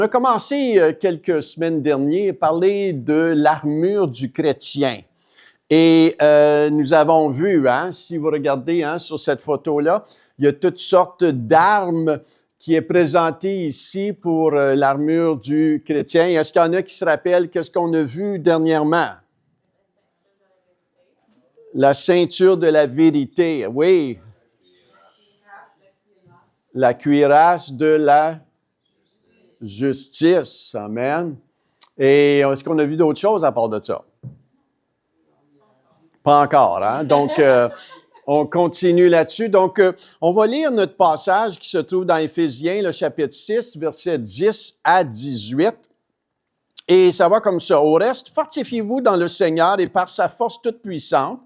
On a commencé quelques semaines dernières à parler de l'armure du chrétien. Et nous avons vu, si vous regardez sur cette photo-là, il y a toutes sortes d'armes qui est présentées ici pour l'armure du chrétien. Est-ce qu'il y en a qui se rappellent qu'est-ce qu'on a vu dernièrement? La ceinture de la vérité, oui. La cuirasse de la justice, amen. Et est-ce qu'on a vu d'autres choses à part de ça? Pas encore, hein? Donc, on continue là-dessus. Donc, on va lire notre passage qui se trouve dans Éphésiens, le chapitre 6, versets 10 à 18. Et ça va comme ça. Au reste, fortifiez-vous dans le Seigneur et par sa force toute puissante.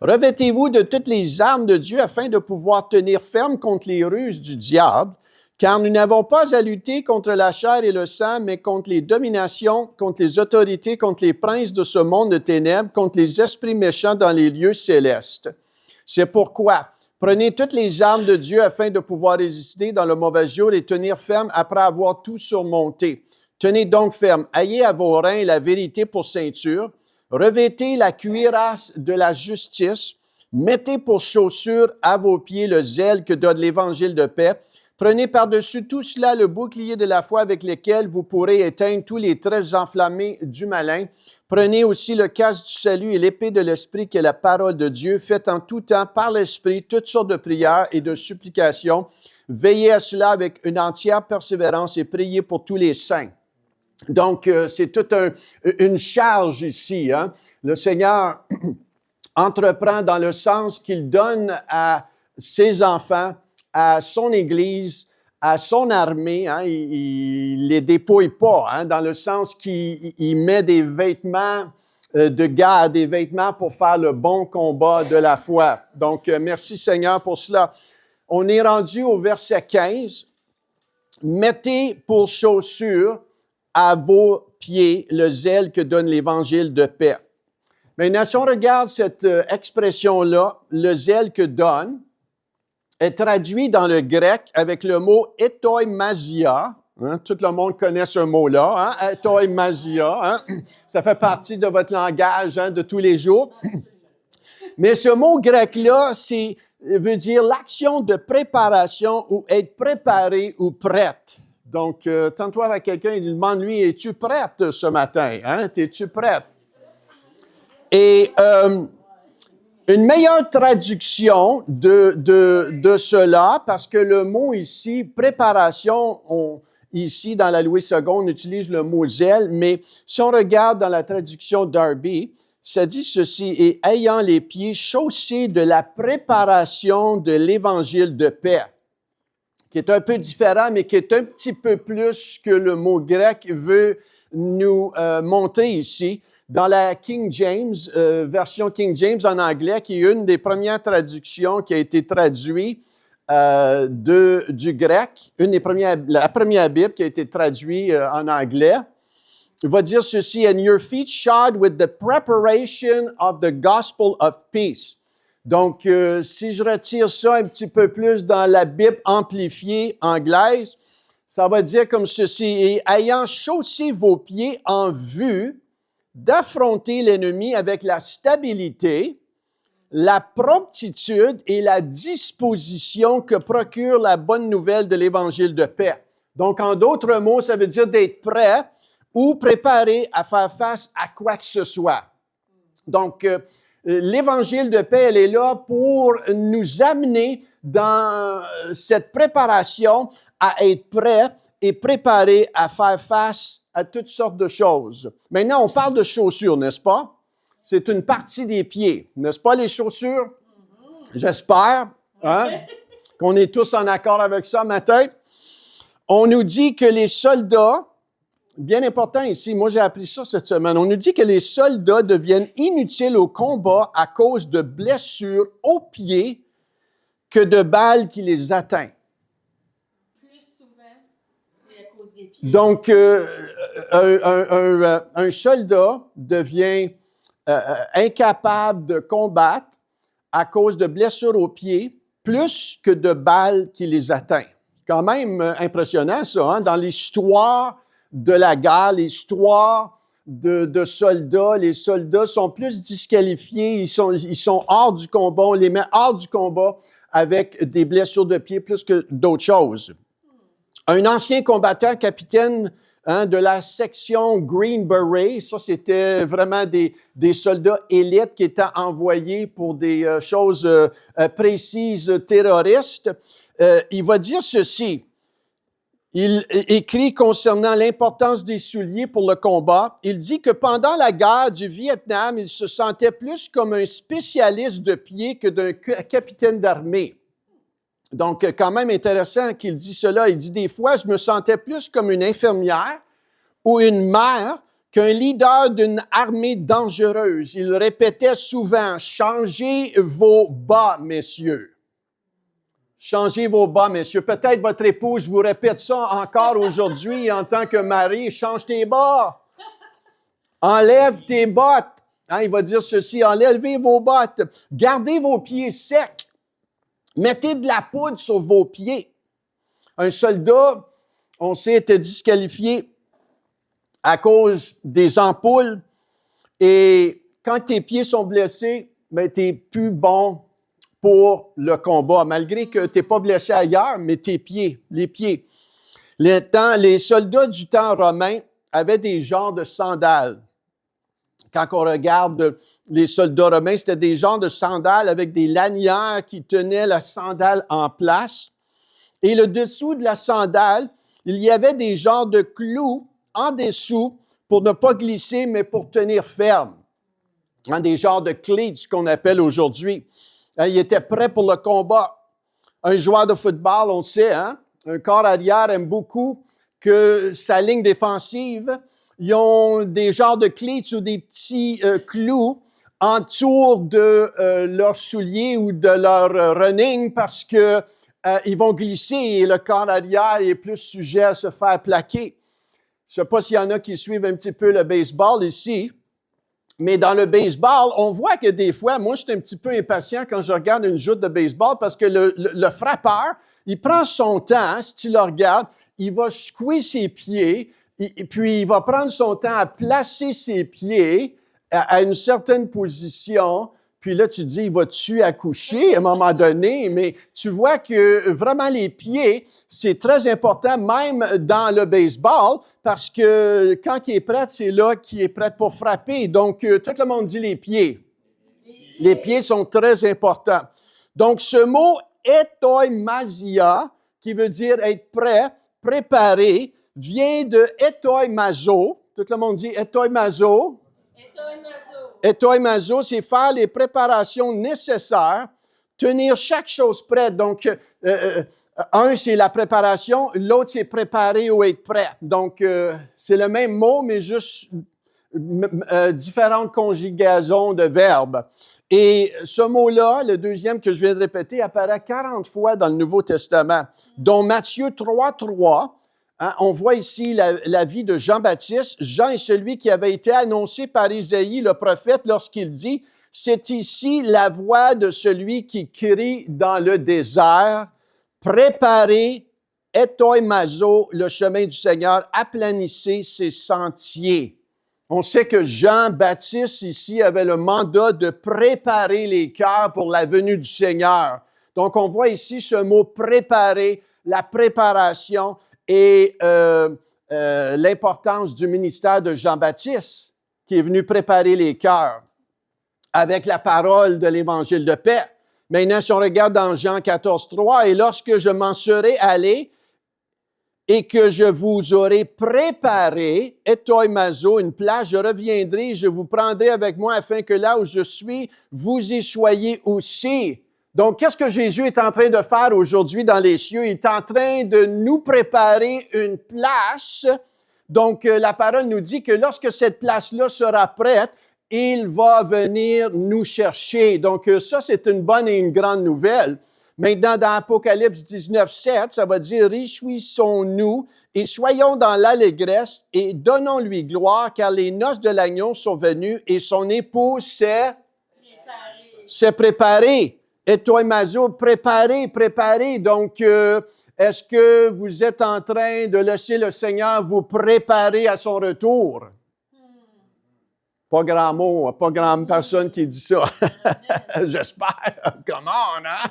Revêtez-vous de toutes les armes de Dieu afin de pouvoir tenir ferme contre les ruses du diable, car nous n'avons pas à lutter contre la chair et le sang, mais contre les dominations, contre les autorités, contre les princes de ce monde de ténèbres, contre les esprits méchants dans les lieux célestes. C'est pourquoi, prenez toutes les armes de Dieu afin de pouvoir résister dans le mauvais jour et tenir ferme après avoir tout surmonté. Tenez donc ferme, ayez à vos reins la vérité pour ceinture, revêtez la cuirasse de la justice, mettez pour chaussure à vos pieds le zèle que donne l'Évangile de paix. Prenez par-dessus tout cela le bouclier de la foi avec lequel vous pourrez éteindre tous les traits enflammés du malin. Prenez aussi le casque du salut et l'épée de l'Esprit qui est la parole de Dieu. Faites en tout temps par l'Esprit toutes sortes de prières et de supplications. Veillez à cela avec une entière persévérance et priez pour tous les saints. Donc, c'est toute une charge ici. Le Seigneur entreprend dans le sens qu'il donne à ses enfants, à son Église, à son armée. Il les dépouille pas, dans le sens qu'il met des vêtements de guerre, des vêtements pour faire le bon combat de la foi. Donc, merci Seigneur pour cela. On est rendu au verset 15. Mettez pour chaussure à vos pieds le zèle que donne l'Évangile de paix. Maintenant, si on regarde cette expression-là, le zèle que donne, est traduit dans le grec avec le mot etoimasia. Tout le monde connaît ce mot-là, etoimasia. Ça fait partie de votre langage de tous les jours. Mais ce mot grec-là, veut dire l'action de préparation ou être préparé ou prête. Donc, tends-toi avec quelqu'un et demande-lui, es-tu prête ce matin? Es-tu prête? Et une meilleure traduction de cela, parce que le mot ici, préparation, ici dans la Louis II, on utilise le mot zèle, mais si on regarde dans la traduction Darby, ça dit ceci, « Et ayant les pieds chaussés de la préparation de l'Évangile de paix », qui est un peu différent, mais qui est un petit peu plus que le mot grec veut nous montrer ici. Dans la King James, version King James en anglais, qui est une des premières traductions qui a été traduite du grec, la première Bible qui a été traduite en anglais, il va dire ceci, « And your feet shod with the preparation of the gospel of peace ». Donc, si je retire ça un petit peu plus dans la Bible amplifiée anglaise, ça va dire comme ceci, « Et ayant chaussé vos pieds en vue d'affronter l'ennemi avec la stabilité, la promptitude et la disposition que procure la bonne nouvelle de l'Évangile de paix. » Donc, en d'autres mots, ça veut dire d'être prêt ou préparé à faire face à quoi que ce soit. Donc, l'Évangile de paix, elle est là pour nous amener dans cette préparation à être prêt et préparé à faire face à toutes sortes de choses. Maintenant, on parle de chaussures, n'est-ce pas? C'est une partie des pieds, n'est-ce pas, les chaussures? J'espère qu'on est tous en accord avec ça matin. On nous dit que les soldats, bien important ici, moi j'ai appris ça cette semaine, on nous dit que les soldats deviennent inutiles au combat à cause de blessures aux pieds que de balles qui les atteignent. Plus souvent, c'est à cause des pieds. Donc, un soldat devient incapable de combattre à cause de blessures aux pieds plus que de balles qui les atteignent. Quand même impressionnant ça, dans l'histoire de la guerre, l'histoire de soldats. Les soldats sont plus disqualifiés, ils sont hors du combat, on les met hors du combat avec des blessures de pied plus que d'autres choses. Un ancien combattant, capitaine de la section Green Beret, ça c'était vraiment des soldats élites qui étaient envoyés pour des choses précises terroristes. Il va dire ceci. Il écrit concernant l'importance des souliers pour le combat. Il dit que pendant la guerre du Vietnam, il se sentait plus comme un spécialiste de pied que d'un capitaine d'armée. Donc, quand même intéressant qu'il dit cela. Il dit, des fois, je me sentais plus comme une infirmière ou une mère qu'un leader d'une armée dangereuse. Il répétait souvent, « Changez vos bas, messieurs. » Changez vos bas, messieurs. Peut-être votre épouse vous répète ça encore aujourd'hui en tant que mari. Change tes bas. Enlève tes bottes. Hein, il va dire ceci, enlevez vos bottes. Gardez vos pieds secs. Mettez de la poudre sur vos pieds. Un soldat, on sait, était disqualifié à cause des ampoules. Et quand tes pieds sont blessés, ben, tu n'es plus bon pour le combat, malgré que tu n'es pas blessé ailleurs, mais tes pieds, les pieds. Les soldats du temps romain avaient des genres de sandales. Quand on regarde les soldats romains, c'était des genres de sandales avec des lanières qui tenaient la sandale en place. Et le dessous de la sandale, il y avait des genres de clous en dessous pour ne pas glisser, mais pour tenir ferme. Des genres de clés, ce qu'on appelle aujourd'hui. Il était prêt pour le combat. Un joueur de football, on le sait, un corps arrière aime beaucoup que sa ligne défensive, ils ont des genres de clés ou des petits clous autour de leurs souliers ou de leur running parce que ils vont glisser et le corps arrière est plus sujet à se faire plaquer. Je ne sais pas s'il y en a qui suivent un petit peu le baseball ici. Mais dans le baseball, on voit que des fois, moi, je suis un petit peu impatient quand je regarde une joute de baseball parce que le frappeur, il prend son temps, si tu le regardes, il va secouer ses pieds, et puis il va prendre son temps à placer ses pieds à une certaine position. Puis là, tu te dis, il va-tu accoucher à un moment donné? Mais tu vois que vraiment les pieds, c'est très important, même dans le baseball, parce que quand il est prêt, c'est là qu'il est prêt pour frapper. Donc, tout le monde dit les pieds. Les pieds sont très importants. Donc, ce mot « etoimasia », qui veut dire être prêt, préparé, vient de « etoimazo ». Tout le monde dit « etoimazo ». Etoimazo, c'est faire les préparations nécessaires, tenir chaque chose prête. Donc, un, c'est la préparation, l'autre, c'est préparer ou être prêt. Donc, c'est le même mot, mais juste différentes conjugaisons de verbes. Et ce mot-là, le deuxième que je viens de répéter, apparaît 40 fois dans le Nouveau Testament, dont Matthieu 3:3. On voit ici la vie de Jean-Baptiste. Jean est celui qui avait été annoncé par Isaïe, le prophète, lorsqu'il dit « C'est ici la voix de celui qui crie dans le désert, préparez, etoimazo, le chemin du Seigneur, aplanissez ses sentiers. » On sait que Jean-Baptiste ici avait le mandat de préparer les cœurs pour la venue du Seigneur. Donc, on voit ici ce mot « préparer », la préparation, et l'importance du ministère de Jean-Baptiste, qui est venu préparer les cœurs avec la parole de l'Évangile de paix. Maintenant, si on regarde dans Jean 14:3, « Et lorsque je m'en serai allé et que je vous aurai préparé, etoimazo, une place, je reviendrai, je vous prendrai avec moi afin que là où je suis, vous y soyez aussi. » Donc, qu'est-ce que Jésus est en train de faire aujourd'hui dans les cieux? Il est en train de nous préparer une place. Donc, la parole nous dit que lorsque cette place-là sera prête, il va venir nous chercher. Donc, ça, c'est une bonne et une grande nouvelle. Maintenant, dans Apocalypse 19:7, ça va dire « Réjouissons-nous et soyons dans l'allégresse et donnons-lui gloire, car les noces de l'agneau sont venues et son épouse s'est préparée. » Etoimazo, préparer. Donc, Est-ce que vous êtes en train de laisser le Seigneur vous préparer à son retour? Pas grand mot, pas grande personne qui dit ça. J'espère. Come on, hein?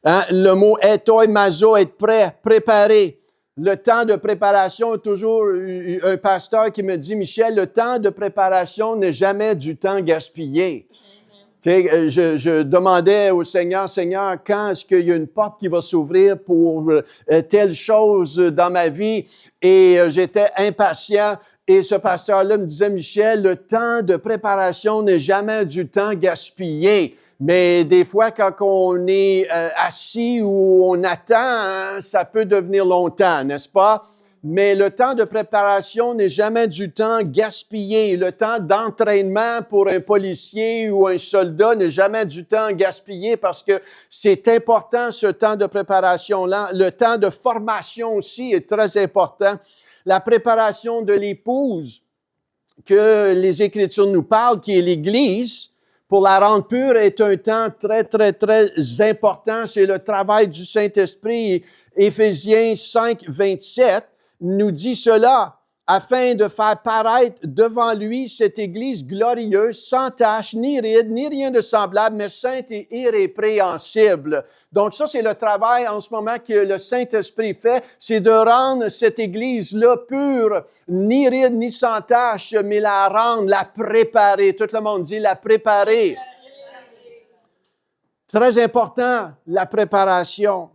Hein? Le mot etoimazo, être prêt, préparer. Le temps de préparation, toujours un pasteur qui me dit, Michel, le temps de préparation n'est jamais du temps gaspillé. Tu sais, je demandais au Seigneur, Seigneur, quand est-ce qu'il y a une porte qui va s'ouvrir pour telle chose dans ma vie? Et j'étais impatient. Et ce pasteur-là me disait, Michel, le temps de préparation n'est jamais du temps gaspillé. Mais des fois, quand on est assis ou on attend, hein, ça peut devenir longtemps, n'est-ce pas? Mais le temps de préparation n'est jamais du temps gaspillé. Le temps d'entraînement pour un policier ou un soldat n'est jamais du temps gaspillé parce que c'est important, ce temps de préparation-là. Le temps de formation aussi est très important. La préparation de l'épouse que les Écritures nous parlent, qui est l'Église, pour la rendre pure, est un temps très, très, très important. C'est le travail du Saint-Esprit. Éphésiens 5, 27 nous dit cela, afin de faire paraître devant lui cette Église glorieuse, sans tache, ni ride, ni rien de semblable, mais sainte et irrépréhensible. Donc ça, c'est le travail en ce moment que le Saint-Esprit fait, c'est de rendre cette Église-là pure, ni ride, ni sans tache, mais la rendre, la préparer. Tout le monde dit la préparer. Très important, la préparation.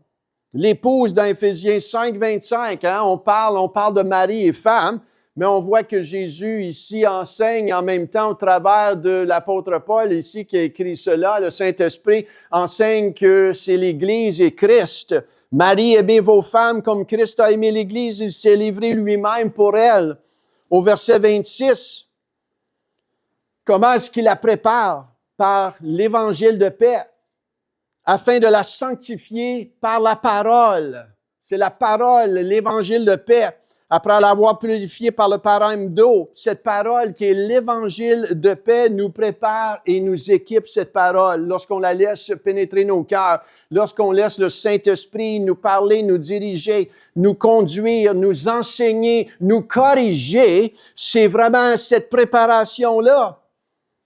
L'épouse dans Éphésiens 5, 25, hein, on parle de mari et femme, mais on voit que Jésus ici enseigne en même temps au travers de l'apôtre Paul ici qui a écrit cela, le Saint-Esprit enseigne que c'est l'Église et Christ. Marie, aimez vos femmes comme Christ a aimé l'Église, il s'est livré lui-même pour elle. Au verset 26, comment est-ce qu'il la prépare? Par l'Évangile de paix, afin de la sanctifier par la parole. C'est la parole, l'Évangile de paix. Après l'avoir purifié par le baptême d'eau, cette parole qui est l'Évangile de paix nous prépare et nous équipe cette parole lorsqu'on la laisse pénétrer nos cœurs, lorsqu'on laisse le Saint-Esprit nous parler, nous diriger, nous conduire, nous enseigner, nous corriger. C'est vraiment cette préparation-là.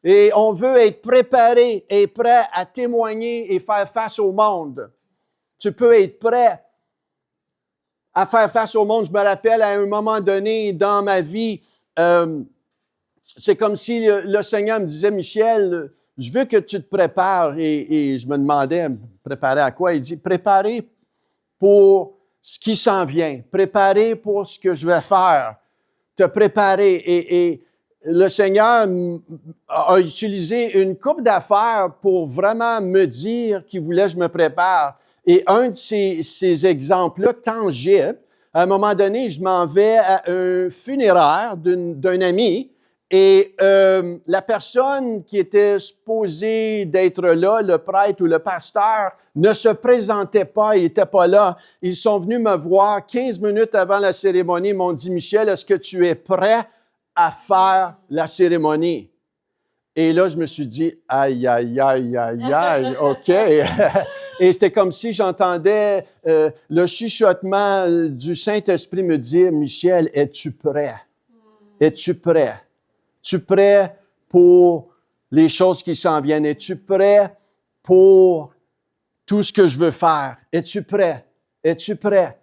Et on veut être préparé et prêt à témoigner et faire face au monde. Tu peux être prêt à faire face au monde. Je me rappelle à un moment donné dans ma vie, c'est comme si le Seigneur me disait, Michel, je veux que tu te prépares. Et je me demandais, préparer à quoi? Il dit, préparer pour ce qui s'en vient. Préparer pour ce que je vais faire. Te préparer. Et le Seigneur a utilisé une couple d'affaires pour vraiment me dire qu'il voulait que je me prépare. Et un de ces exemples-là, tangibles, à un moment donné, je m'en vais à un funéraire d'un ami et la personne qui était supposée d'être là, le prêtre ou le pasteur, ne se présentait pas, il n'était pas là. Ils sont venus me voir 15 minutes avant la cérémonie, ils m'ont dit, Michel, est-ce que tu es prêt à faire la cérémonie? Et là, je me suis dit, aïe, aïe, aïe, aïe, aïe, OK. Et c'était comme si j'entendais le chuchotement du Saint-Esprit me dire, Michel, es-tu prêt? Es-tu prêt? Es-tu prêt pour les choses qui s'en viennent? Es-tu prêt pour tout ce que je veux faire? Es-tu prêt? Es-tu prêt?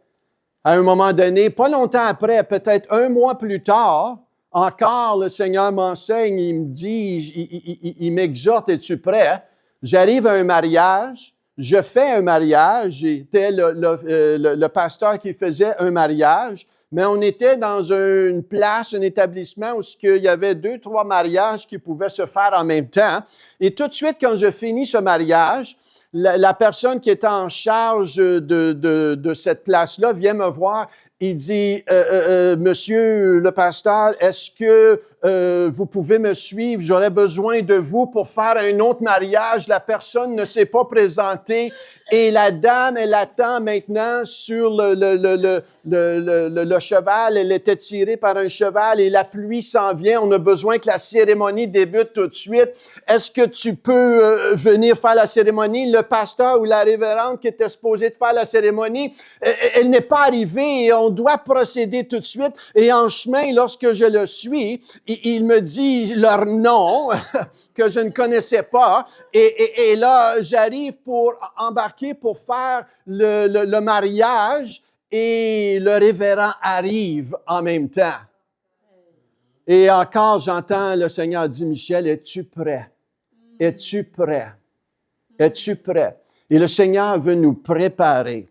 À un moment donné, pas longtemps après, peut-être un mois plus tard, encore, le Seigneur m'enseigne, il me dit, il m'exhorte, es-tu prêt? J'arrive à un mariage, je fais un mariage, j'étais le pasteur qui faisait un mariage, mais on était dans une place, un établissement où il y avait 2, 3 mariages qui pouvaient se faire en même temps. Et tout de suite, quand je finis ce mariage, la personne qui était en charge de cette place-là vient me voir. Il dit, Monsieur le pasteur, est-ce que vous pouvez me suivre, j'aurais besoin de vous pour faire un autre mariage. La personne ne s'est pas présentée et la dame, elle attend maintenant sur le cheval. Elle était tirée par un cheval et la pluie s'en vient. On a besoin que la cérémonie débute tout de suite. Est-ce que tu peux venir faire la cérémonie? Le pasteur ou la révérende qui était supposée de faire la cérémonie, elle n'est pas arrivée et on doit procéder tout de suite. Et en chemin, lorsque je le suis, il me dit leur nom que je ne connaissais pas. Et là, j'arrive pour embarquer pour faire le mariage et le révérend arrive en même temps. Et encore, j'entends le Seigneur dire, Michel, es-tu prêt? Es-tu prêt? Es-tu prêt? Et le Seigneur veut nous préparer.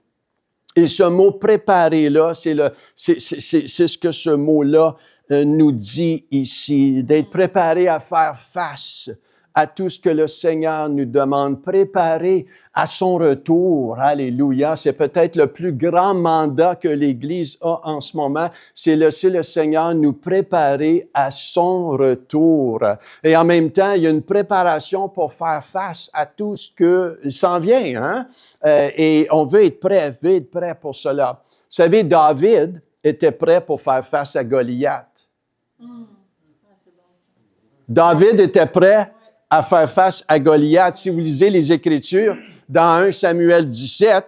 Et ce mot « préparer » là, c'est ce que ce mot-là nous dit ici, d'être préparé à faire face à tout ce que le Seigneur nous demande, préparé à son retour. Alléluia. C'est peut-être le plus grand mandat que l'Église a en ce moment, c'est laisser le Seigneur nous préparer à son retour. Et en même temps, il y a une préparation pour faire face à tout ce qui s'en vient. Hein? Et on veut être prêt pour cela. Vous savez, David était prêt pour faire face à Goliath. David était prêt à faire face à Goliath. Si vous lisez les Écritures, dans 1 Samuel 17,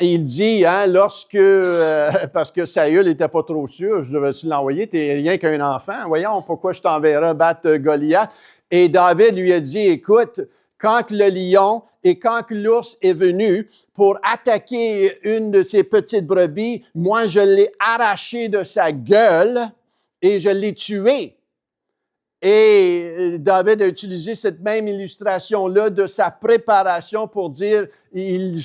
il dit, parce que Saül n'était pas trop sûr, je devais-tu l'envoyer, tu n'es rien qu'un enfant, voyons, pourquoi je t'enverrai battre Goliath? Et David lui a dit, écoute, quand le lion et quand l'ours est venu pour attaquer une de ses petites brebis, moi, je l'ai arraché de sa gueule et je l'ai tué. Et David a utilisé cette même illustration-là de sa préparation pour dire,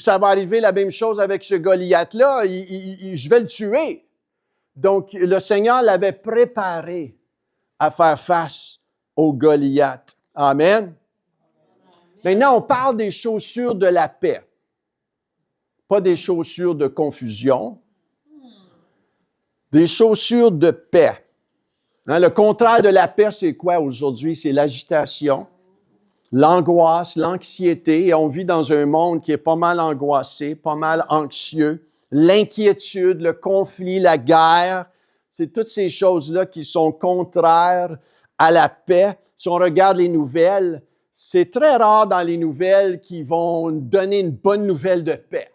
ça va arriver la même chose avec ce Goliath-là, je vais le tuer. Donc, le Seigneur l'avait préparé à faire face au Goliath. Amen. Maintenant, on parle des chaussures de la paix. Pas des chaussures de confusion. Des chaussures de paix. Hein, le contraire de la paix, c'est quoi aujourd'hui? C'est l'agitation, l'angoisse, l'anxiété. Et on vit dans un monde qui est pas mal angoissé, pas mal anxieux. L'inquiétude, le conflit, la guerre, c'est toutes ces choses-là qui sont contraires à la paix. Si on regarde les nouvelles, c'est très rare dans les nouvelles qui vont donner une bonne nouvelle de paix.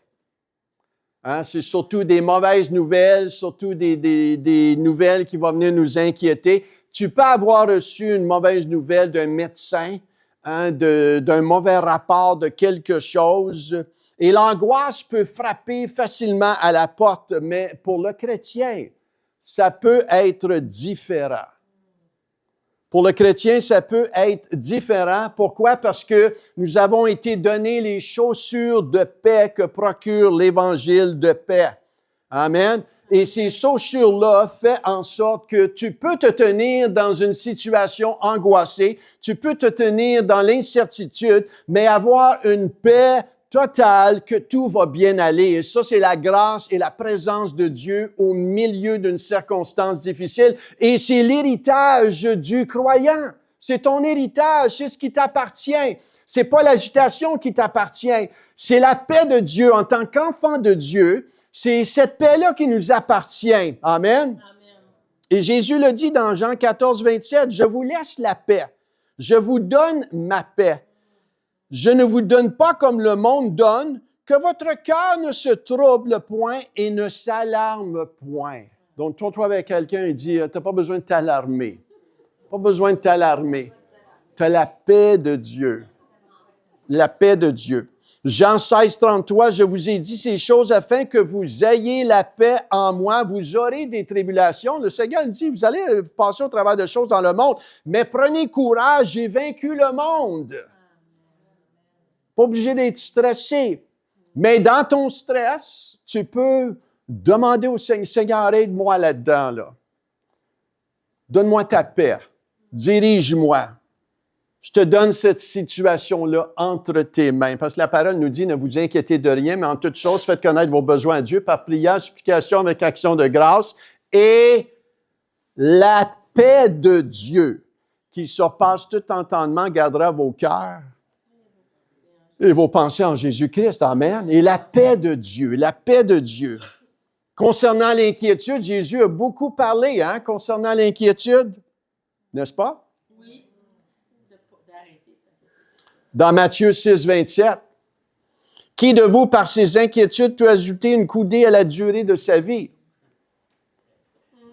Hein, c'est surtout des mauvaises nouvelles, surtout des nouvelles qui vont venir nous inquiéter. Tu peux avoir reçu une mauvaise nouvelle d'un médecin, hein, d'un mauvais rapport de quelque chose, et l'angoisse peut frapper facilement à la porte, mais pour le chrétien, ça peut être différent. Pour le chrétien, ça peut être différent. Pourquoi? Parce que nous avons été donnés les chaussures de paix que procure l'Évangile de paix. Amen. Et ces chaussures-là font en sorte que tu peux te tenir dans une situation angoissée, tu peux te tenir dans l'incertitude, mais avoir une paix totale, que tout va bien aller. Et ça, c'est la grâce et la présence de Dieu au milieu d'une circonstance difficile. Et c'est l'héritage du croyant. C'est ton héritage, c'est ce qui t'appartient. C'est pas l'agitation qui t'appartient. C'est la paix de Dieu en tant qu'enfant de Dieu. C'est cette paix-là qui nous appartient. Amen. Amen. Et Jésus le dit dans Jean 14, 27, « Je vous laisse la paix. Je vous donne ma paix. Je ne vous donne pas comme le monde donne, que votre cœur ne se trouble point et ne s'alarme point. » Donc, toi avec quelqu'un et dis, « Tu n'as pas besoin de t'alarmer. Pas besoin de t'alarmer. Tu as la paix de Dieu. » La paix de Dieu. Jean 16, 33, « Je vous ai dit ces choses afin que vous ayez la paix en moi. Vous aurez des tribulations. » Le Seigneur dit, vous allez passer au travers de choses dans le monde, mais prenez courage, j'ai vaincu le monde. Pas obligé d'être stressé. Mais dans ton stress, tu peux demander au Seigneur, « Seigneur, aide-moi là-dedans. Là. Donne-moi ta paix. Dirige-moi. Je te donne cette situation-là entre tes mains. » Parce que la parole nous dit, « Ne vous inquiétez de rien, mais en toute chose, faites connaître vos besoins à Dieu par prière, supplication avec action de grâce. Et la paix de Dieu, qui surpasse tout entendement, gardera vos cœurs et vos pensées en Jésus-Christ. Amen. Et la paix de Dieu, la paix de Dieu. Concernant l'inquiétude, Jésus a beaucoup parlé concernant l'inquiétude, n'est-ce pas? Oui. D'arrêter ça. Dans Matthieu 6, 27, « Qui de vous, par ses inquiétudes, peut ajouter une coudée à la durée de sa vie? »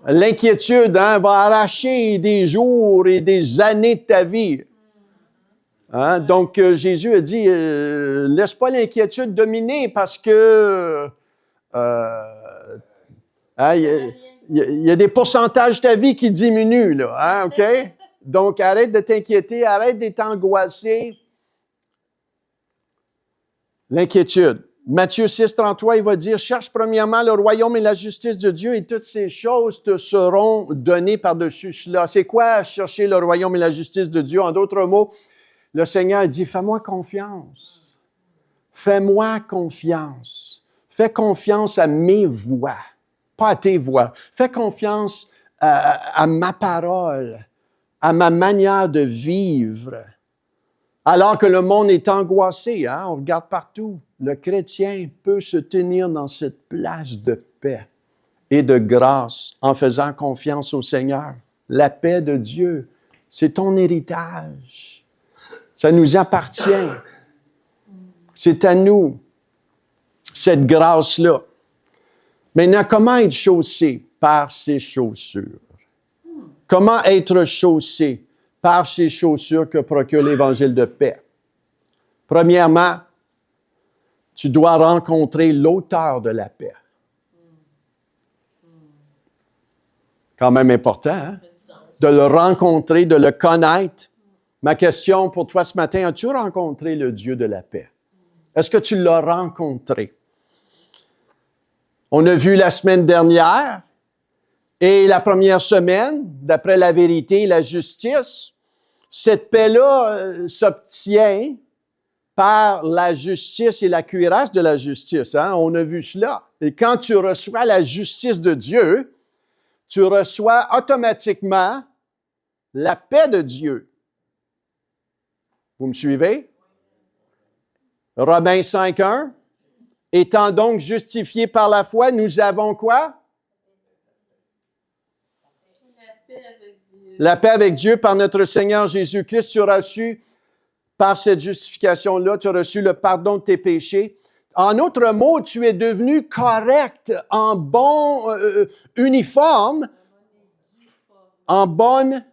L'inquiétude va arracher des jours et des années de ta vie. Donc, Jésus a dit, laisse pas l'inquiétude dominer parce que il y a des pourcentages de ta vie qui diminuent, là, OK? Donc, arrête de t'inquiéter, arrête d'être angoissé. L'inquiétude. Matthieu 6, 33, il va dire, « Cherche premièrement le royaume et la justice de Dieu et toutes ces choses te seront données par-dessus cela. » C'est quoi chercher le royaume et la justice de Dieu? En d'autres mots, le Seigneur dit, « Fais-moi confiance. Fais-moi confiance. Fais confiance à mes voies, pas à tes voies. Fais confiance à ma parole, à ma manière de vivre. » Alors que le monde est angoissé, on regarde partout. Le chrétien peut se tenir dans cette place de paix et de grâce en faisant confiance au Seigneur. La paix de Dieu, c'est ton héritage. Ça nous appartient. C'est à nous, cette grâce-là. Maintenant, comment être chaussé? Par ses chaussures. Comment être chaussé? Par ces chaussures que procure l'Évangile de paix. Premièrement, tu dois rencontrer l'auteur de la paix. Quand même important, de le rencontrer, de le connaître. Ma question pour toi ce matin, as-tu rencontré le Dieu de la paix? Est-ce que tu l'as rencontré? On a vu la semaine dernière et la première semaine, d'après la vérité et la justice, cette paix-là s'obtient par la justice et la cuirasse de la justice. On a vu cela. Et quand tu reçois la justice de Dieu, tu reçois automatiquement la paix de Dieu. Vous me suivez? Romains 5.1. Étant donc justifiés par la foi, nous avons quoi? La paix avec Dieu par notre Seigneur Jésus-Christ. Tu as reçu, par cette justification-là, tu as reçu le pardon de tes péchés. En d'autres mots, tu es devenu correct, en bon uniforme, en bonne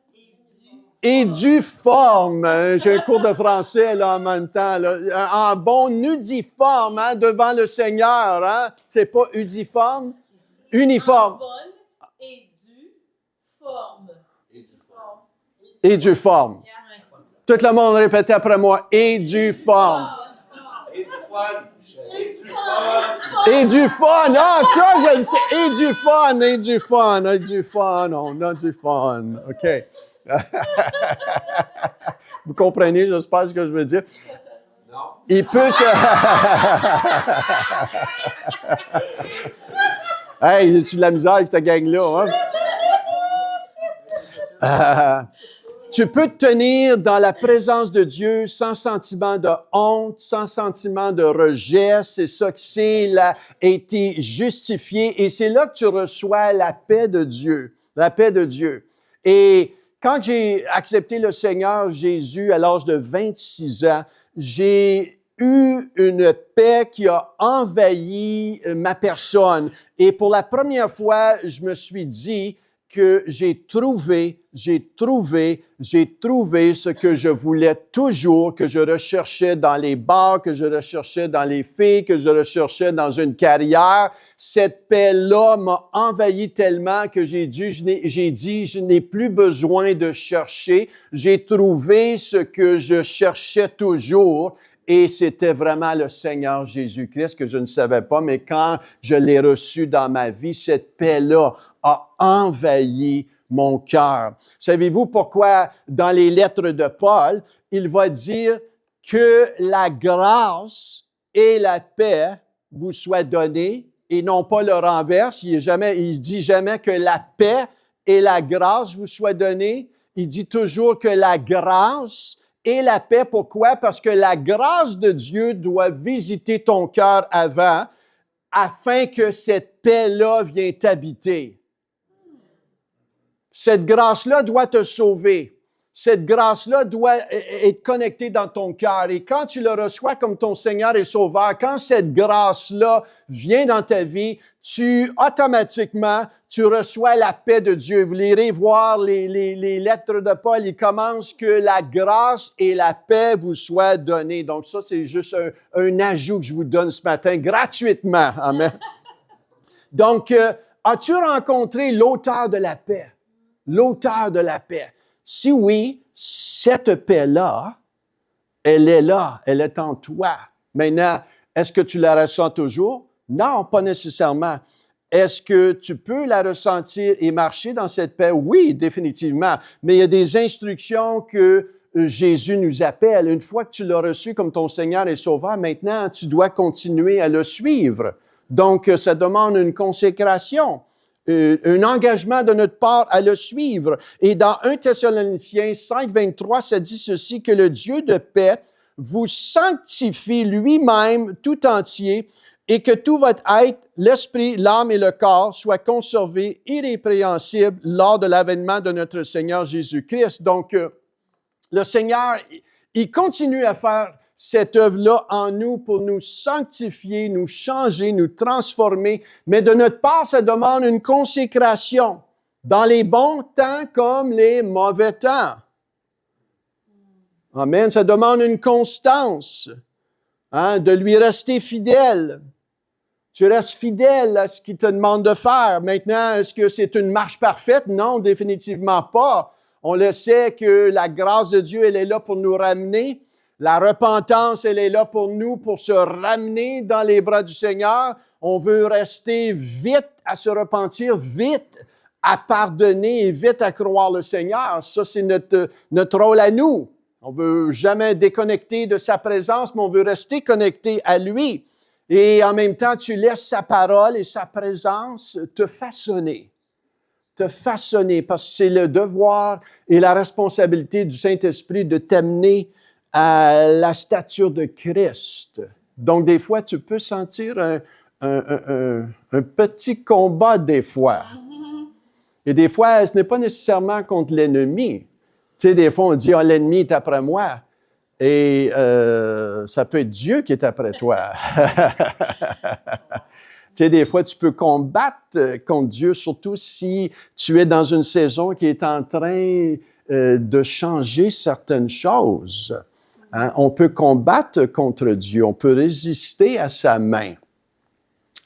et due forme. J'ai un cours de français là, en même temps. Là. En bon uniforme devant le Seigneur. C'est pas uniforme, uniforme. En bonne et due forme. Et due forme. Tout le monde répétait après moi. Et due forme. Et du fun. Et du fun. Ah, ça, je le sais. Et du fun, et du fun, et du fun. On a du fun. OK. Vous comprenez, j'espère ce que je veux dire. Non. Il peut se... Hey, j'ai-tu de la misère avec cette gang-là, tu peux te tenir dans la présence de Dieu sans sentiment de honte, sans sentiment de rejet. C'est ça que c'est, il a été justifié. Et c'est là que tu reçois la paix de Dieu. La paix de Dieu. Et quand j'ai accepté le Seigneur Jésus à l'âge de 26 ans, j'ai eu une paix qui a envahi ma personne. Et pour la première fois, je me suis dit que j'ai trouvé ce que je voulais toujours, que je recherchais dans les bars, que je recherchais dans les filles, que je recherchais dans une carrière. Cette paix-là m'a envahi tellement que j'ai dit, je n'ai plus besoin de chercher. J'ai trouvé ce que je cherchais toujours. Et c'était vraiment le Seigneur Jésus-Christ que je ne savais pas, mais quand je l'ai reçu dans ma vie, cette paix-là a envahi mon cœur. Savez-vous pourquoi dans les lettres de Paul, il va dire que la grâce et la paix vous soient données et non pas le renverse. Il dit jamais que la paix et la grâce vous soient données. Il dit toujours que la grâce et la paix, pourquoi? Parce que la grâce de Dieu doit visiter ton cœur avant, afin que cette paix-là vienne t'habiter. Cette grâce-là doit te sauver. Cette grâce-là doit être connectée dans ton cœur. Et quand tu le reçois comme ton Seigneur et Sauveur, quand cette grâce-là vient dans ta vie, automatiquement, tu reçois la paix de Dieu. Vous irez voir les lettres de Paul, il commence que la grâce et la paix vous soient données. Donc ça, c'est juste un ajout que je vous donne ce matin, gratuitement. Amen. Donc, as-tu rencontré l'auteur de la paix? L'auteur de la paix. Si oui, cette paix-là, elle est là, elle est en toi. Maintenant, est-ce que tu la ressens toujours? Non, pas nécessairement. Est-ce que tu peux la ressentir et marcher dans cette paix? Oui, définitivement. Mais il y a des instructions que Jésus nous appelle. Une fois que tu l'as reçu comme ton Seigneur et Sauveur, maintenant, tu dois continuer à le suivre. Donc, ça demande une consécration. Un engagement de notre part à le suivre. Et dans 1 Thessaloniciens 5, 23, ça dit ceci, que le Dieu de paix vous sanctifie lui-même tout entier et que tout votre être, l'esprit, l'âme et le corps soient conservés irrépréhensibles lors de l'avènement de notre Seigneur Jésus-Christ. Donc, le Seigneur, il continue à faire cette œuvre-là en nous pour nous sanctifier, nous changer, nous transformer. Mais de notre part, ça demande une consécration dans les bons temps comme les mauvais temps. Amen. Ça demande une constance, de lui rester fidèle. Tu restes fidèle à ce qu'il te demande de faire. Maintenant, est-ce que c'est une marche parfaite? Non, définitivement pas. On le sait que la grâce de Dieu, elle est là pour nous ramener. La repentance, elle est là pour nous, pour se ramener dans les bras du Seigneur. On veut rester vite à se repentir, vite à pardonner et vite à croire le Seigneur. Ça, c'est notre rôle à nous. On veut jamais déconnecter de sa présence, mais on veut rester connecté à lui. Et en même temps, tu laisses sa parole et sa présence te façonner. Te façonner, parce que c'est le devoir et la responsabilité du Saint-Esprit de t'amener à la stature de Christ. Donc, des fois, tu peux sentir un petit combat, des fois. Et des fois, ce n'est pas nécessairement contre l'ennemi. Tu sais, des fois, on dit, « l'ennemi est après moi. » Et ça peut être Dieu qui est après toi. Tu sais, des fois, tu peux combattre contre Dieu, surtout si tu es dans une saison qui est en train de changer certaines choses. Hein? On peut combattre contre Dieu, on peut résister à sa main.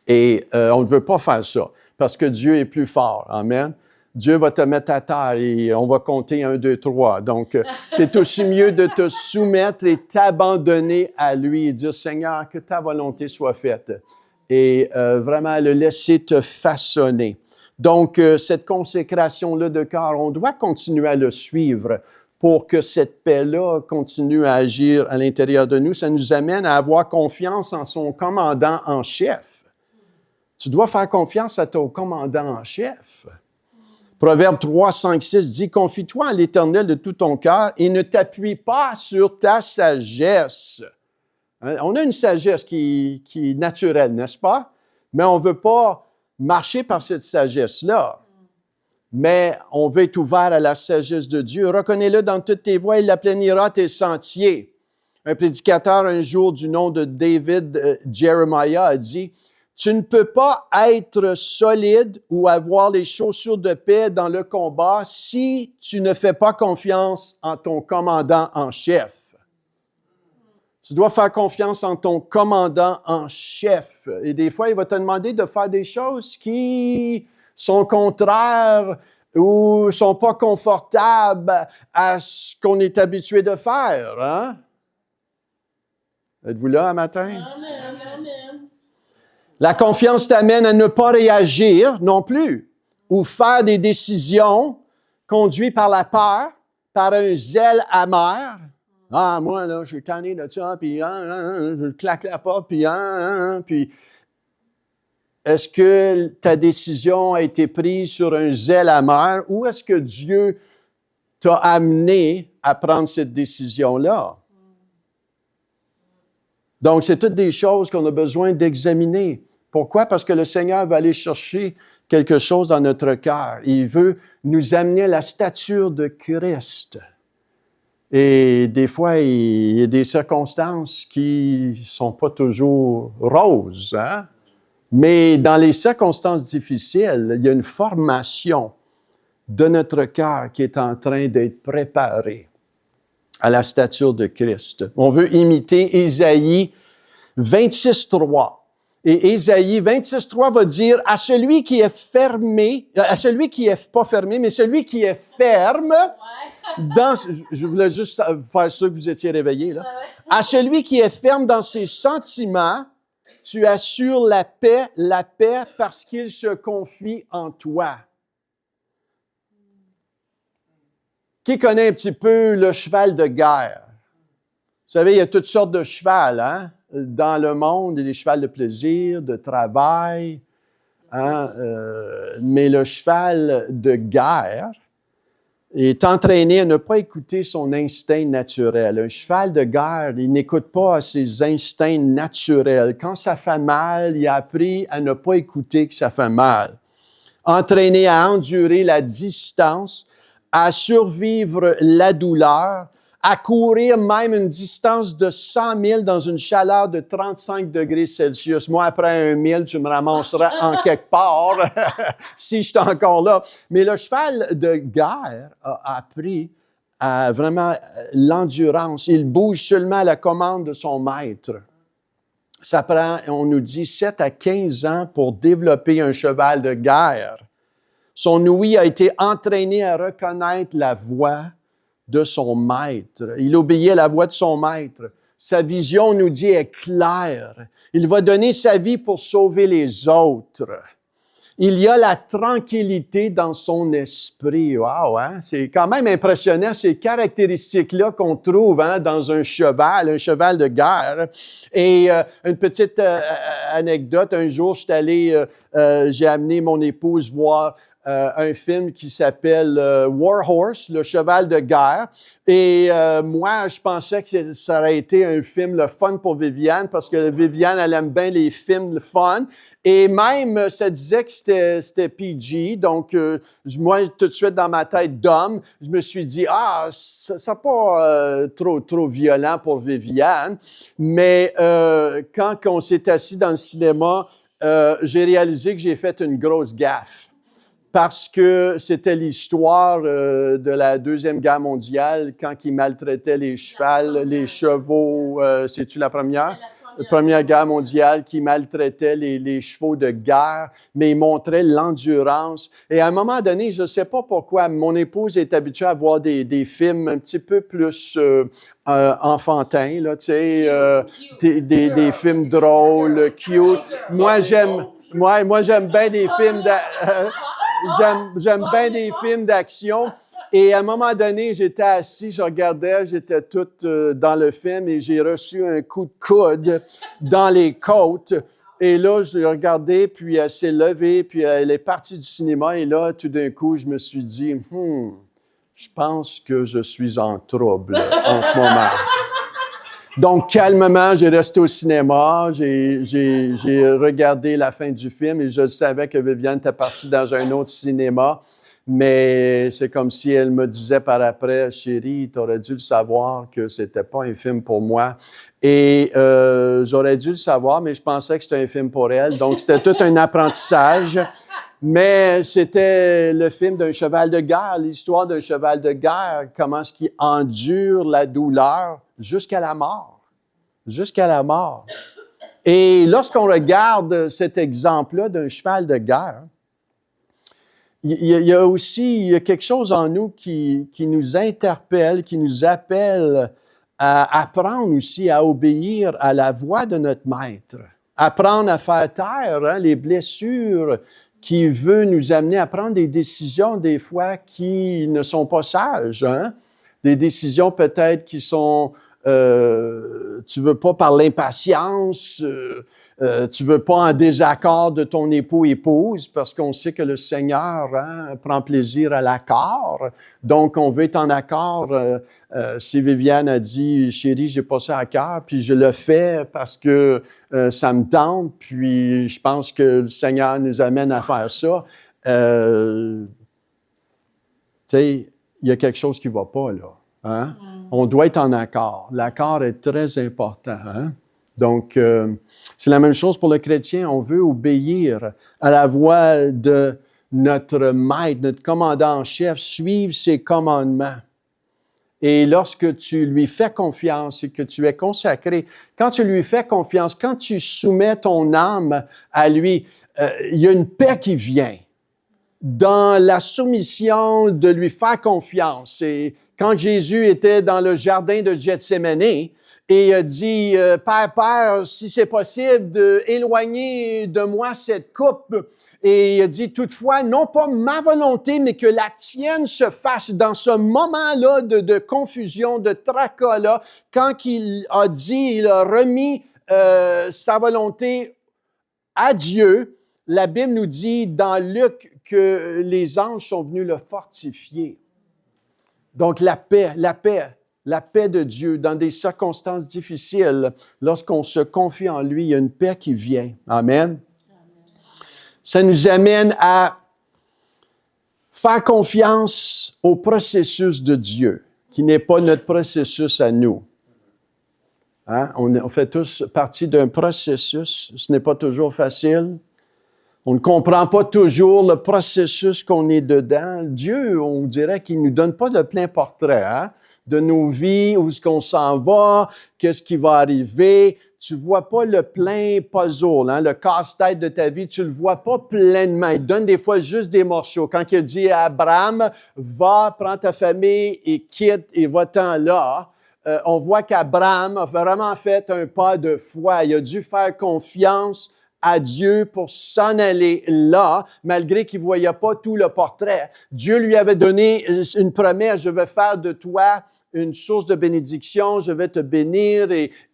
Et on ne veut pas faire ça, parce que Dieu est plus fort. Amen. Dieu va te mettre à terre et on va compter 1, 2, 3. Donc, c'est aussi mieux de te soumettre et t'abandonner à lui et dire, Seigneur, que ta volonté soit faite. Et vraiment le laisser te façonner. Donc, cette consécration-là de cœur, on doit continuer à le suivre pour que cette paix-là continue à agir à l'intérieur de nous. Ça nous amène à avoir confiance en son commandant en chef. Tu dois faire confiance à ton commandant en chef. Proverbe 3, 5, 6 dit, « Confie-toi à l'Éternel de tout ton cœur et ne t'appuie pas sur ta sagesse. » On a une sagesse qui est naturelle, n'est-ce pas? Mais on ne veut pas marcher par cette sagesse-là. Mais on veut être ouvert à la sagesse de Dieu. Reconnais-le dans toutes tes voies, il aplanira tes sentiers. Un prédicateur un jour du nom de David Jeremiah a dit, « Tu ne peux pas être solide ou avoir les chaussures de paix dans le combat si tu ne fais pas confiance en ton commandant en chef. » Tu dois faire confiance en ton commandant en chef. Et des fois, il va te demander de faire des choses qui sont contraires ou ne sont pas confortables à ce qu'on est habitué de faire. Hein? Êtes-vous là un matin? Amen, amen. La confiance t'amène à ne pas réagir non plus ou faire des décisions conduites par la peur, par un zèle amer. Ah, moi, là, je suis tanné de ça, puis je claque la porte, puis Est-ce que ta décision a été prise sur un zèle amer ou est-ce que Dieu t'a amené à prendre cette décision-là? Donc, c'est toutes des choses qu'on a besoin d'examiner. Pourquoi? Parce que le Seigneur va aller chercher quelque chose dans notre cœur. Il veut nous amener à la stature de Christ. Et des fois, il y a des circonstances qui ne sont pas toujours roses, hein? Mais dans les circonstances difficiles, il y a une formation de notre cœur qui est en train d'être préparée à la stature de Christ. On veut imiter Ésaïe 26.3. Et Ésaïe 26.3 va dire, à celui qui est fermé, à celui qui est pas fermé, mais celui qui est ferme, dans, je voulais juste faire sûr que vous étiez réveillés, là. À celui qui est ferme dans ses sentiments, tu assures la paix parce qu'il se confie en toi. Qui connaît un petit peu le cheval de guerre? Vous savez, il y a toutes sortes de chevals, hein? Dans le monde, il y a des chevals de plaisir, de travail, hein? Mais le cheval de guerre est entraîné à ne pas écouter son instinct naturel. Un cheval de guerre, il n'écoute pas ses instincts naturels. Quand ça fait mal, il a appris à ne pas écouter que ça fait mal. Entraîné à endurer la distance, à survivre la douleur, à courir même une distance de 100 000 dans une chaleur de 35 degrés Celsius. Moi, après 1 000, tu me ramasseras en quelque part si je suis encore là. Mais le cheval de guerre a appris à vraiment l'endurance. Il bouge seulement à la commande de son maître. Ça prend, on nous dit, 7 à 15 ans pour développer un cheval de guerre. Son ouïe a été entraîné à reconnaître la voix de son maître. Il obéit à la voix de son maître. Sa vision, on nous dit, est claire. Il va donner sa vie pour sauver les autres. Il y a la tranquillité dans son esprit. Wow, hein? C'est quand même impressionnant ces caractéristiques-là qu'on trouve hein, dans un cheval de guerre. Et une petite anecdote, un jour, j'ai amené mon épouse voir un film qui s'appelle War Horse, le cheval de guerre. Et moi, je pensais que ça aurait été un film le fun pour Viviane parce que Viviane, elle aime bien les films le fun. Et même, ça disait que c'était PG. Donc, moi, tout de suite, dans ma tête d'homme, je me suis dit, ça pas trop violent pour Viviane. Mais quand on s'est assis dans le cinéma, j'ai réalisé que j'ai fait une grosse gaffe. Parce que c'était l'histoire de la Deuxième Guerre mondiale, quand ils maltraitaient les chevaux. C'est-tu la première? La Première Guerre mondiale, qui maltraitait les chevaux de guerre, mais ils montraient l'endurance. Et à un moment donné, je ne sais pas pourquoi, mon épouse est habituée à voir des films un petit peu plus enfantins, là, tu sais, des films drôles, cute. Moi, j'aime bien des films J'aime bien des films d'action. Et à un moment donné, j'étais assis, je regardais, j'étais toute dans le film et j'ai reçu un coup de coude dans les côtes. Et là, je l'ai regardé, puis elle s'est levée, puis elle est partie du cinéma. Et là, tout d'un coup, je me suis dit, je pense que je suis en trouble en ce moment. Donc, calmement, j'ai resté au cinéma, j'ai regardé la fin du film et je savais que Viviane était partie dans un autre cinéma, mais c'est comme si elle me disait par après, « Chérie, tu aurais dû le savoir que c'était pas un film pour moi. » Et j'aurais dû le savoir, mais je pensais que c'était un film pour elle. Donc, c'était tout un apprentissage. Mais c'était le film d'un cheval de guerre, l'histoire d'un cheval de guerre, comment est-ce qu'il endure la douleur jusqu'à la mort. Jusqu'à la mort. Et lorsqu'on regarde cet exemple-là d'un cheval de guerre, il y a aussi quelque chose en nous qui nous interpelle, qui nous appelle à apprendre aussi à obéir à la voix de notre maître. Apprendre à faire taire hein, les blessures qui veut nous amener à prendre des décisions des fois qui ne sont pas sages. Hein? Des décisions peut-être qui sont, tu veux pas par l'impatience, tu veux pas en désaccord de ton époux-épouse, parce qu'on sait que le Seigneur prend plaisir à l'accord. Donc, on veut être en accord. Si Viviane a dit, chérie, j'ai pas ça à cœur, puis je le fais parce que ça me tente, puis je pense que le Seigneur nous amène à faire ça. Tu sais, il y a quelque chose qui ne va pas, là. Hein? On doit être en accord. L'accord est très important. Hein? Donc, c'est la même chose pour le chrétien. On veut obéir à la voix de notre maître, notre commandant en chef, suivre ses commandements. Et lorsque tu lui fais confiance et que tu es consacré, quand tu lui fais confiance, quand tu soumets ton âme à lui, il y a une paix qui vient dans la soumission de lui faire confiance. Et quand Jésus était dans le jardin de Gethsémani, et il a dit, Père, si c'est possible, d'éloigner de moi cette coupe. Et il a dit, toutefois, non pas ma volonté, mais que la tienne se fasse. Dans ce moment-là de confusion, de tracas-là, quand il a dit, il a remis sa volonté à Dieu, la Bible nous dit dans Luc que les anges sont venus le fortifier. Donc la paix de Dieu dans des circonstances difficiles, lorsqu'on se confie en lui, il y a une paix qui vient. Amen. Ça nous amène à faire confiance au processus de Dieu, qui n'est pas notre processus à nous. Hein? On fait tous partie d'un processus. Ce n'est pas toujours facile. On ne comprend pas toujours le processus qu'on est dedans. Dieu, on dirait qu'il ne nous donne pas de plein portrait de nos vies, où est-ce qu'on s'en va, qu'est-ce qui va arriver. Tu ne vois pas le plein puzzle, le casse-tête de ta vie, tu ne le vois pas pleinement. Il donne des fois juste des morceaux. Quand il a dit à Abraham, va, prends ta famille et quitte et va-t'en là, on voit qu'Abraham a vraiment fait un pas de foi. Il a dû faire confiance à Dieu pour s'en aller là, malgré qu'il ne voyait pas tout le portrait. Dieu lui avait donné une promesse, je vais faire de toi une source de bénédiction, je vais te bénir,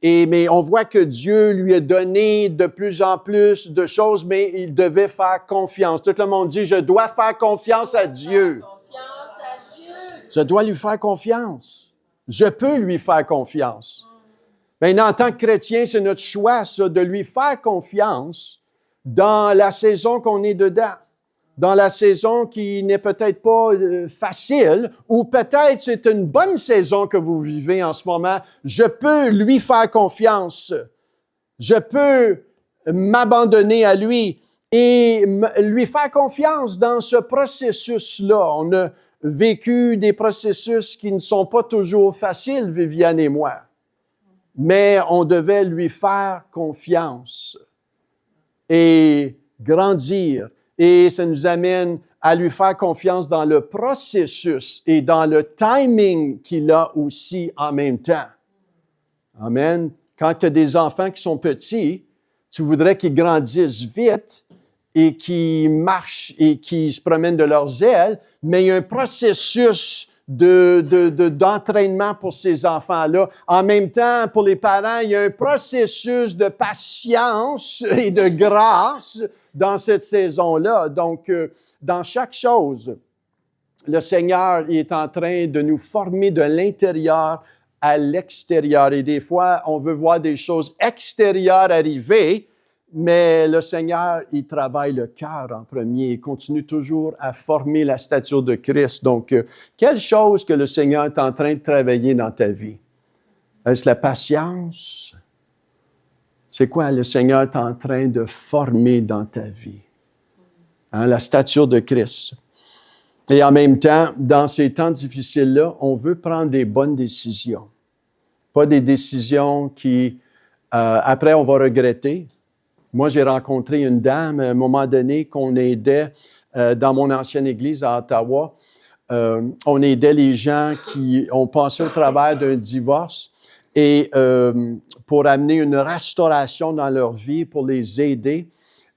mais on voit que Dieu lui a donné de plus en plus de choses, mais il devait faire confiance. Tout le monde dit, je dois faire confiance à Dieu. Je dois lui faire confiance. Je peux lui faire confiance. Maintenant, en tant que chrétien, c'est notre choix, ça, de lui faire confiance dans la saison qu'on est dedans. Dans la saison qui n'est peut-être pas facile, ou peut-être c'est une bonne saison que vous vivez en ce moment. Je peux lui faire confiance. Je peux m'abandonner à lui et lui faire confiance dans ce processus-là. On a vécu des processus qui ne sont pas toujours faciles, Viviane et moi. Mais on devait lui faire confiance et grandir. Et ça nous amène à lui faire confiance dans le processus et dans le timing qu'il a aussi en même temps. Amen. Quand tu as des enfants qui sont petits, tu voudrais qu'ils grandissent vite et qu'ils marchent et qu'ils se promènent de leurs ailes, mais il y a un processus d'entraînement pour ces enfants-là. En même temps, pour les parents, il y a un processus de patience et de grâce dans cette saison-là. Donc, dans chaque chose, le Seigneur est en train de nous former de l'intérieur à l'extérieur. Et des fois, on veut voir des choses extérieures arriver, mais le Seigneur, il travaille le cœur en premier. Il continue toujours à former la stature de Christ. Donc, quelle chose que le Seigneur est en train de travailler dans ta vie? Est-ce la patience? C'est quoi le Seigneur est en train de former dans ta vie? La stature de Christ. Et en même temps, dans ces temps difficiles-là, on veut prendre des bonnes décisions. Pas des décisions qui, après, on va regretter. Moi, j'ai rencontré une dame à un moment donné qu'on aidait dans mon ancienne église à Ottawa. On aidait les gens qui ont passé au travers d'un divorce et pour amener une restauration dans leur vie, pour les aider.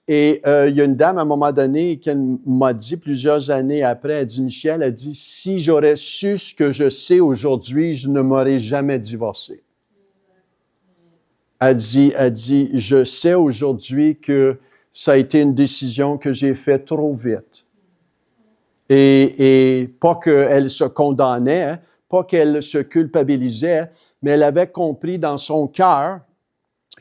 Et il y a une dame à un moment donné qui m'a dit plusieurs années après, elle dit, Michel, elle dit, si j'aurais su ce que je sais aujourd'hui, je ne m'aurais jamais divorcé. Elle dit, je sais aujourd'hui que ça a été une décision que j'ai faite trop vite. Et pas qu'elle se condamnait, pas qu'elle se culpabilisait, mais elle avait compris dans son cœur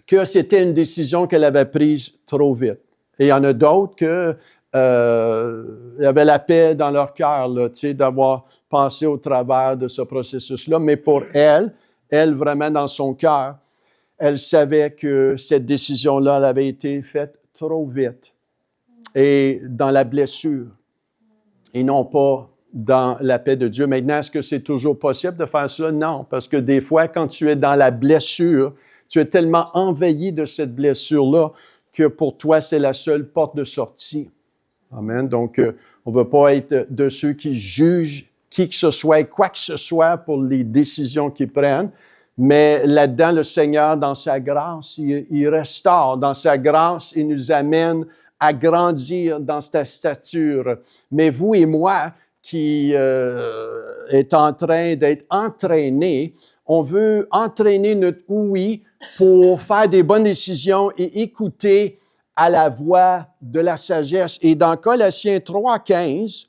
que c'était une décision qu'elle avait prise trop vite. Et il y en a d'autres que il y avait la paix dans leur cœur, là, tu sais, d'avoir passé au travers de ce processus-là. Mais pour elle vraiment dans son cœur, elle savait que cette décision-là, elle avait été faite trop vite et dans la blessure et non pas dans la paix de Dieu. Maintenant, est-ce que c'est toujours possible de faire cela? Non, parce que des fois, quand tu es dans la blessure, tu es tellement envahi de cette blessure-là que pour toi, c'est la seule porte de sortie. Amen. Donc, on ne veut pas être de ceux qui jugent qui que ce soit et quoi que ce soit pour les décisions qu'ils prennent. Mais là-dedans, le Seigneur, dans sa grâce, il restaure. Dans sa grâce, il nous amène à grandir dans sa stature. Mais vous et moi, qui est en train d'être entraînés, on veut entraîner notre ouïe pour faire des bonnes décisions et écouter à la voix de la sagesse. Et dans Colossiens 3,15,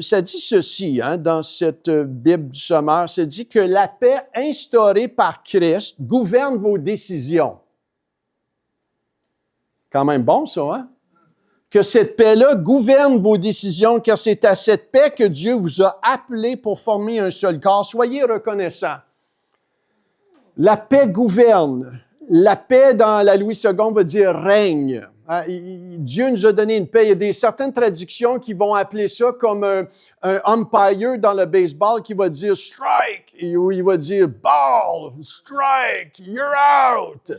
ça dit ceci, dans cette Bible du Sommeur, ça dit que la paix instaurée par Christ gouverne vos décisions. Quand même bon, ça, hein? Que cette paix-là gouverne vos décisions, car c'est à cette paix que Dieu vous a appelé pour former un seul corps. Soyez reconnaissants. La paix gouverne. La paix dans la Louis II veut dire règne. Dieu nous a donné une paix. Il y a certaines traductions qui vont appeler ça comme un umpire dans le baseball qui va dire strike, ou il va dire ball, strike, you're out.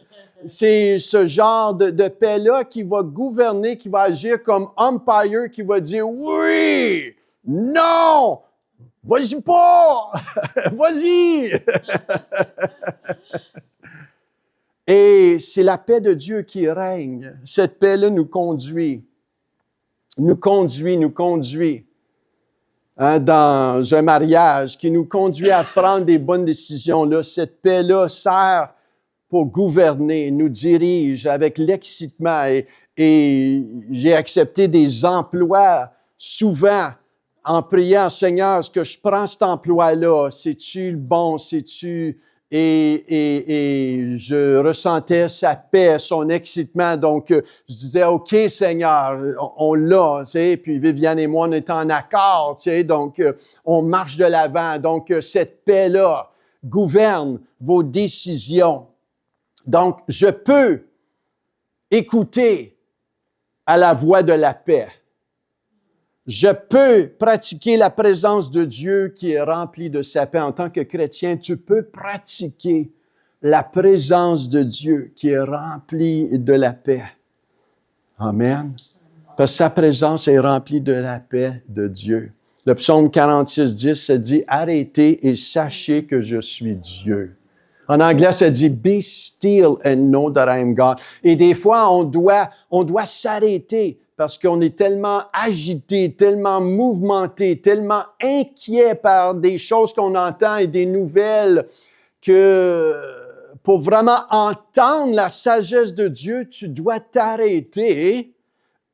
C'est ce genre de paix-là qui va gouverner, qui va agir comme umpire, qui va dire oui, non, vas-y pas, vas-y. Et c'est la paix de Dieu qui règne. Cette paix-là nous conduit. Dans un mariage, qui nous conduit à prendre des bonnes décisions. Là, cette paix-là sert pour gouverner, nous dirige avec l'excitement. Et j'ai accepté des emplois souvent en priant, Seigneur, est-ce que je prends cet emploi-là? C'est-tu le bon? C'est-tu... Et je ressentais sa paix, son excitement. Donc, je disais, OK, Seigneur, on l'a, tu sais. Puis Viviane et moi, on est en accord, tu sais. Donc, on marche de l'avant. Donc, cette paix-là gouverne vos décisions. Donc, je peux écouter à la voix de la paix. Je peux pratiquer la présence de Dieu qui est remplie de sa paix. En tant que chrétien, tu peux pratiquer la présence de Dieu qui est remplie de la paix. Amen. Parce que sa présence est remplie de la paix de Dieu. Le psaume 46:10, ça dit « Arrêtez et sachez que je suis Dieu ». En anglais, ça dit « Be still and know that I am God ». Et des fois, on doit s'arrêter parce qu'on est tellement agité, tellement mouvementé, tellement inquiet par des choses qu'on entend et des nouvelles que pour vraiment entendre la sagesse de Dieu, tu dois t'arrêter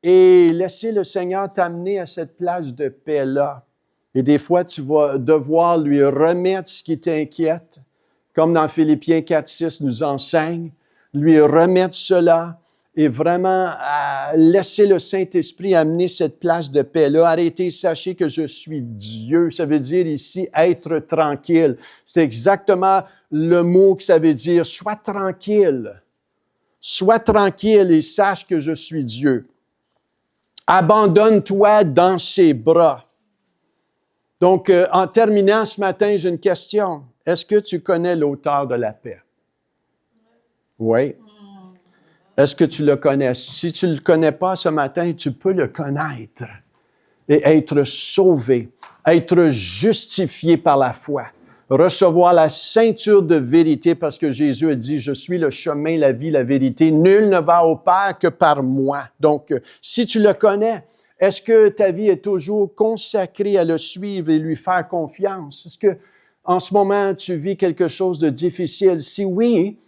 et laisser le Seigneur t'amener à cette place de paix-là. Et des fois, tu vas devoir lui remettre ce qui t'inquiète, comme dans Philippiens 4:6 nous enseigne, lui remettre cela et vraiment laisser le Saint-Esprit amener cette place de paix-là. Arrêtez, sachez que je suis Dieu. Ça veut dire ici être tranquille. C'est exactement le mot que ça veut dire. Sois tranquille. Sois tranquille et sache que je suis Dieu. Abandonne-toi dans ses bras. Donc, en terminant ce matin, j'ai une question. Est-ce que tu connais l'auteur de la paix? Oui. Est-ce que tu le connais? Si tu ne le connais pas ce matin, tu peux le connaître et être sauvé, être justifié par la foi, recevoir la ceinture de vérité parce que Jésus a dit « Je suis le chemin, la vie, la vérité. Nul ne va au Père que par moi. » Donc, si tu le connais, est-ce que ta vie est toujours consacrée à le suivre et lui faire confiance? Est-ce que en ce moment, tu vis quelque chose de difficile? Si oui,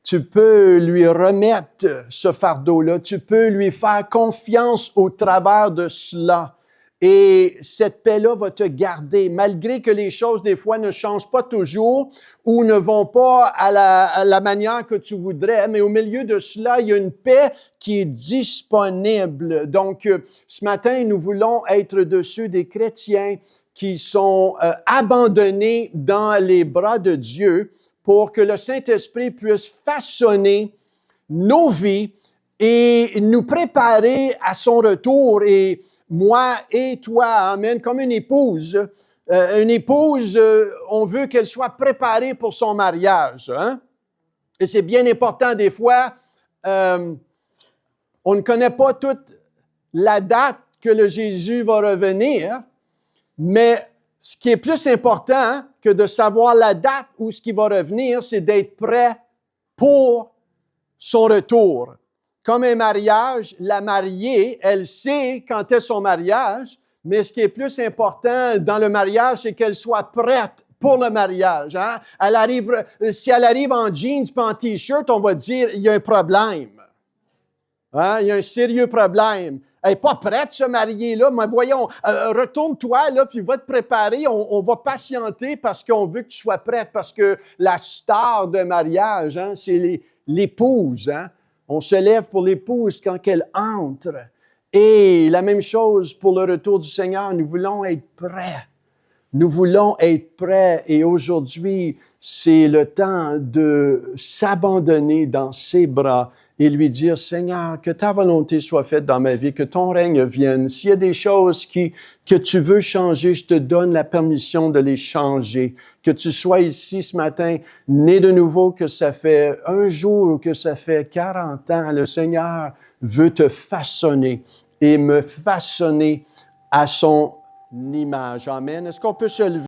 Tu peux lui remettre ce fardeau-là. Tu peux lui faire confiance au travers de cela. Et cette paix-là va te garder, malgré que les choses, des fois, ne changent pas toujours ou ne vont pas à la manière que tu voudrais. Mais au milieu de cela, il y a une paix qui est disponible. Donc, ce matin, nous voulons être de ceux des chrétiens qui sont abandonnés dans les bras de Dieu pour que le Saint-Esprit puisse façonner nos vies et nous préparer à son retour. Et moi et toi, amen, comme une épouse. On veut qu'elle soit préparée pour son mariage. Hein? Et c'est bien important, des fois, on ne connaît pas toute la date que le Jésus va revenir, mais ce qui est plus important que de savoir la date où ce qui va revenir, c'est d'être prêt pour son retour. Comme un mariage, la mariée, elle sait quand est son mariage, mais ce qui est plus important dans le mariage, c'est qu'elle soit prête pour le mariage. Hein? Si elle arrive en jeans et en T-shirt, on va dire il y a un problème. Hein? Il y a un sérieux problème. Elle n'est pas prête, se marier là, mais voyons, retourne-toi là, puis va te préparer. On va patienter parce qu'on veut que tu sois prête, parce que la star de mariage, hein, c'est l'épouse. Hein? On se lève pour l'épouse quand elle entre. Et la même chose pour le retour du Seigneur, nous voulons être prêts. Nous voulons être prêts et aujourd'hui, c'est le temps de s'abandonner dans ses bras et lui dire, Seigneur, que ta volonté soit faite dans ma vie, que ton règne vienne. S'il y a des choses que tu veux changer, je te donne la permission de les changer. Que tu sois ici ce matin, né de nouveau, que ça fait un jour ou que ça fait 40 ans, le Seigneur veut te façonner et me façonner à son image. Amen. Est-ce qu'on peut se lever?